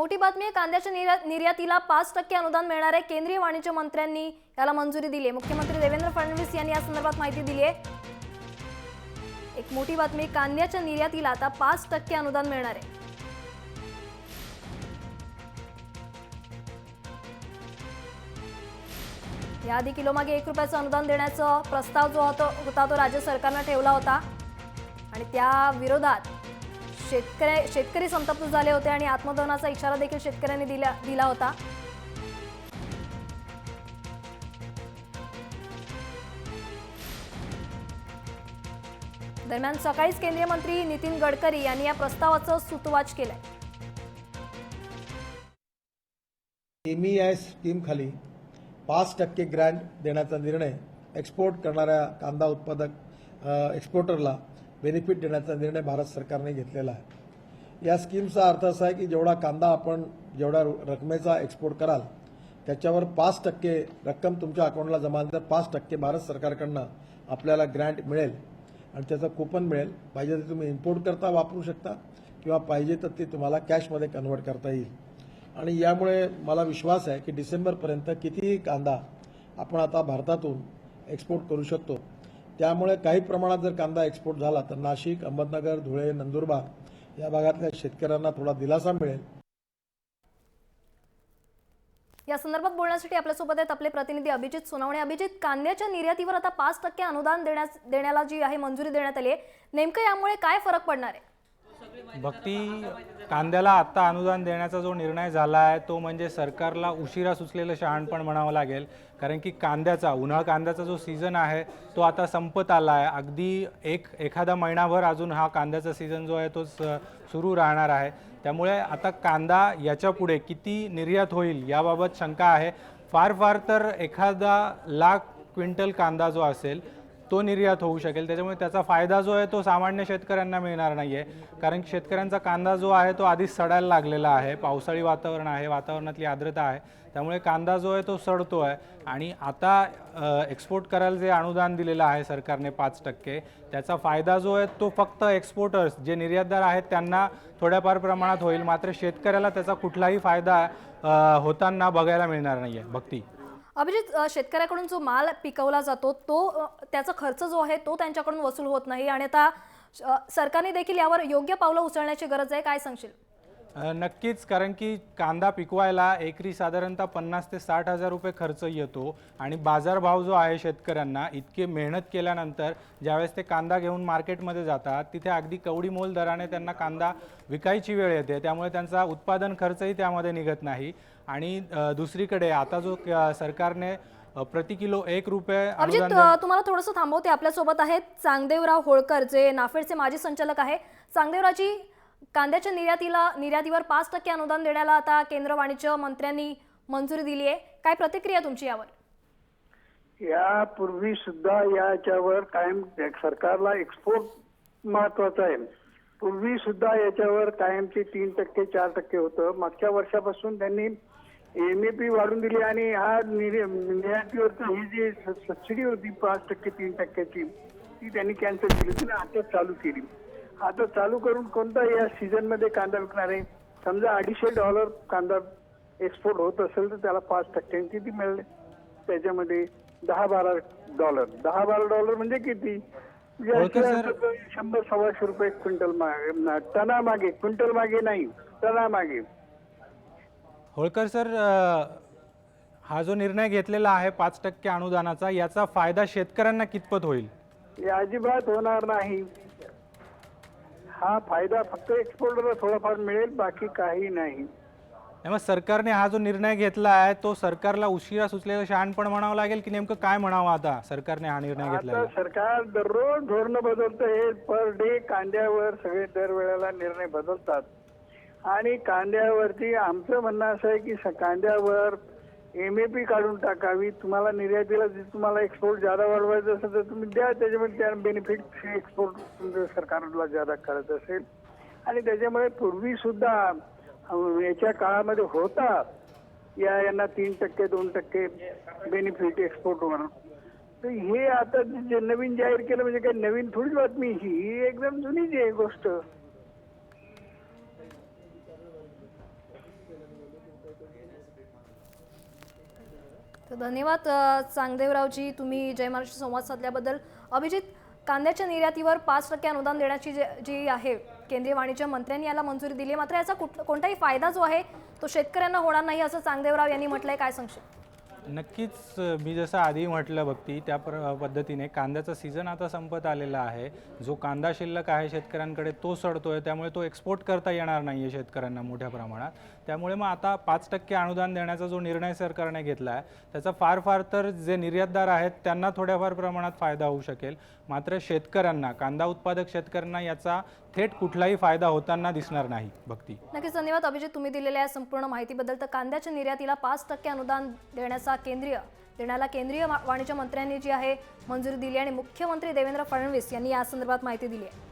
मोठी बातमी आहे। कांद्याच्या निर्यातीला 5% अनुदान मिळणार आहे। केंद्रीय वाणिज्य मंत्र्यांनी याला मंजुरी दिली आहे। मुख्यमंत्री देवेंद्र फडणवीस यांनी या संदर्भात माहिती दिली आहे। एक मोठी बातमी, कांद्याच्या निर्यातीला आता 5% अनुदान मिळणार आहे। याआधी किलोमागे 1 रुपयाचं अनुदान देण्याचा प्रस्ताव जो होता तो राज्य सरकारने ठेवला होता आणि त्या विरोधात शेतकरी संतप्त झाले होते आणि आत्मदहनाचा इशारा देखील शेतकऱ्यांनी दिला होता। दरम्यान सकाळीच केंद्रीय मंत्री नितीन गडकरी यांनी या प्रस्तावाचं सूतवाच केलंय। MEI स्कीम खाली 5% ग्रँट देण्याचा निर्णय एक्सपोर्ट करणाऱ्या कांदा उत्पादक एक्सपोर्टरला बेनिफिट देण्याचा निर्णय भारत सरकारने घेतलेला आहे। या स्कीमचा अर्थ असा आहे की जेवढा कांदा आपण जेवढ्या रकमेचा एक्सपोर्ट कराल त्याच्यावर 5% रक्कम तुमच्या अकाउंटला जमा झाली तर 5% भारत सरकारकडनं आपल्याला ग्रँट मिळेल आणि त्याचं कूपन मिळेल। पाहिजे तर तुम्ही इम्पोर्ट करता वापरू शकता किंवा पाहिजे तर ते तुम्हाला कॅशमध्ये कन्व्हर्ट करता येईल। आणि यामुळे मला विश्वास आहे की डिसेंबरपर्यंत कितीही कांदा आपण आता भारतातून एक्सपोर्ट करू शकतो। त्यामुळे काही प्रमाणात जर कांदा एक्सपोर्ट झाला तर नाशिक, अहमदनगर, धुळे, नंदुरबार या भागातल्या शेतकऱ्यांना थोडा दिलासा मिळेल। या संदर्भात बोलण्यासाठी आपल्यासोबत आहेत आपले प्रतिनिधी अभिजित सोनवणे। अभिजित, कांद्याच्या निर्यातीवर आता 5% अनुदान देण्याला जी आहे मंजुरी देण्यात आली आहे, नेमकं यामुळे काय फरक पडणार आहे? भक्ती, कांद्याला आता अनुदान देण्याचा जो निर्णय झाला आहे तो म्हणजे सरकारला उशिरा सुचलेलं शहाणपण म्हणावं लागेल। कारण की उन्हाळा कांद्याचा जो सीझन आहे तो आता संपत आला आहे। अगदी एखादा महिनाभर अजून हा कांद्याचा सीझन जो आहे तो सुरू राहणार आहे। त्यामुळे आता कांदा याच्या पुढे किती निर्यात होईल याबाबत शंका आहे। फार तर एखादा लाख क्विंटल कांदा जो असेल तो निर्यात होऊ शकेल। त्याच्यामुळे त्याचा फायदा जो आहे तो सामान्य शेतकऱ्यांना मिळणार नाही आहे। कारण शेतकऱ्यांचा कांदा जो आहे तो आधीच सडायला लागलेला आहे। पावसाळी वातावरण आहे, वातावरणातली आर्द्रता आहे, त्यामुळे कांदा जो आहे तो सडतो आहे। आणि आता एक्सपोर्ट करायला जे अनुदान दिलेलं आहे सरकारने 5%, त्याचा फायदा जो आहे तो फक्त एक्सपोर्टर्स जे निर्यातदार आहेत त्यांना थोड्याफार प्रमाणात होईल, मात्र शेतकऱ्याला त्याचा कुठलाही फायदा होताना बघायला मिळणार नाही आहे। भक्ती, अभिजित, शेतकऱ्याकडून जो माल पिकवला जातो तो त्याचा खर्च जो आहे तो त्यांच्याकडून वसूल होत नाही आणि आता सरकारने देखील यावर योग्य पावलं उचलण्याची गरज आहे। काय सांगशील? नक्कीच, कारण की कांदा पिकवायला एकरी साधारणतः 50 ते 60 हजार रुपये खर्च येतो आणि बाजारभाव जो आहे शेतकऱ्यांना इतके मेहनत केल्यानंतर ज्यावेळेस ते कांदा घेऊन मार्केटमध्ये जातात तिथे अगदी कवडीमोल दराने त्यांना कांदा विकायची वेळ येते। त्यामुळे त्यांचा उत्पादन खर्चही त्यामध्ये निघत नाही। आणि दुसरीकडे आता जो सरकारने प्रति किलो 1 रुपये अभिजित, तुम्हाला थोडंसं थांबवते। आपल्यासोबत आहेत चांगदेवराव होळकर जे नाफेडचे माजी संचालक आहे। चांगदेवरावजी, कांद्याच्या निर्यातीवर 5% अनुदान देण्याला आता केंद्र वाणिज्य मंत्र्यांनी मंजुरी दिली आहे, काय प्रतिक्रिया तुमची यावर? यापूर्वी सुद्धा याच्यावर कायम सरकारला एक्सपोर्ट महत्वाचा आहे। पूर्वी सुद्धा याच्यावर कायमचे 3% 4% होतं। मागच्या वर्षापासून त्यांनी MAP वाढून दिली आणि हा निर्यातीवरची ही जी सबसिडी होती 5% 3%ची ती त्यांनी कॅन्सल केली होती, आता चालू केली। आता चालू करून कोणता या सीझन मध्ये कांदा विकणार आहे? समजा $250 कांदा एक्सपोर्ट होत असेल तर त्याला 5% किती मिळेल? त्याच्यामध्ये $10-12 म्हणजे किती? 100-125 रुपये क्विंटल मागे, क्विंटल मागे नाही, टना मागे। होळकर सर, हा जो निर्णय घेतलेला आहे 5% अनुदानाचा, याचा फायदा शेतकऱ्यांना कितपत होईल? अजिबात होणार नाही। हा फायदा फक्त एक्सपोर्टरला थोडाफार मिळेल, बाकी काही नाही। मग सरकारने हा जो निर्णय घेतला आहे तो सरकारला उशिरा सुचलेलं शहाणपण म्हणावं लागेल की नेमकं काय म्हणावं आता सरकारने हा निर्णय घेतला? आता सरकार दररोज धोरण बदलतं। हे पर डे कांद्यावर सगळे दरवेळेला निर्णय बदलतात आणि कांद्यावरती आमचं म्हणणं असं आहे की कांद्यावर MAP काढून टाकावी। तुम्हाला निर्यातीला तुम्हाला एक्सपोर्ट ज्यादा वाढवायचं असेल तर तुम्ही द्या, त्याच्यामध्ये त्या बेनिफिट एक्सपोर्ट तुमचं सरकारला ज्यादा करत असेल। आणि त्याच्यामुळे पूर्वी सुद्धा याच्या काळामध्ये होता यांना 3% 2% बेनिफिट एक्सपोर्टवर। तर हे आता जे नवीन जाहीर केलं म्हणजे काही नवीन थोडीच बातमी, ही एकदम जुनीच आहे गोष्ट। धन्यवाद चांगदेवरावजी, तुम्ही जय महाराष्ट्र संवाद साधल्याबद्दल. अभिजित, कांद्याच्या निर्यातीवर 5% अनुदान देण्याची जी आहे केंद्रीय वाणिज्य मंत्र्यांनी याला मंजुरी दिली आहे, मात्र याचा कोणताही फायदा जो आहे तो शेतकऱ्यांना होणार नाही असं चांगदेवराव यांनी म्हटलंय. काय सांगशील? नक्कीच मी जसं आधी म्हटलं भक्ती, त्या पद्धतीने कांद्याचा सीझन आता संपत आलेला आहे. जो कांदा शिल्लक आहे शेतकऱ्यांकडे तो सडतोय, त्यामुळे तो एक्सपोर्ट करता येणार नाही आहे शेतकऱ्यांना मोठ्या प्रमाणात. त्यामुळे मग आता 5% अनुदान देण्याचा जो निर्णय सरकारने घेतला आहे त्याचा फार तर जे निर्यातदार आहेत त्यांना थोड्याफार प्रमाणात फायदा होऊ शकेल. मात्र शेतकऱ्यांना, कांदा उत्पादक शेतकऱ्यांना याचा थेट कुठलाही फायदा होताना दिसणार नाही. भक्ती, नक्कीच धन्यवाद अभिजित, तुम्ही दिलेल्या या संपूर्ण माहितीबद्दल. तर कांद्याच्या निर्यातीला 5% अनुदान देण्याला केंद्रीय वाणिज्य मंत्र्यांनी जी आहे मंजुरी दिली आणि मुख्यमंत्री देवेंद्र फडणवीस यांनी या संदर्भात माहिती दिली आहे.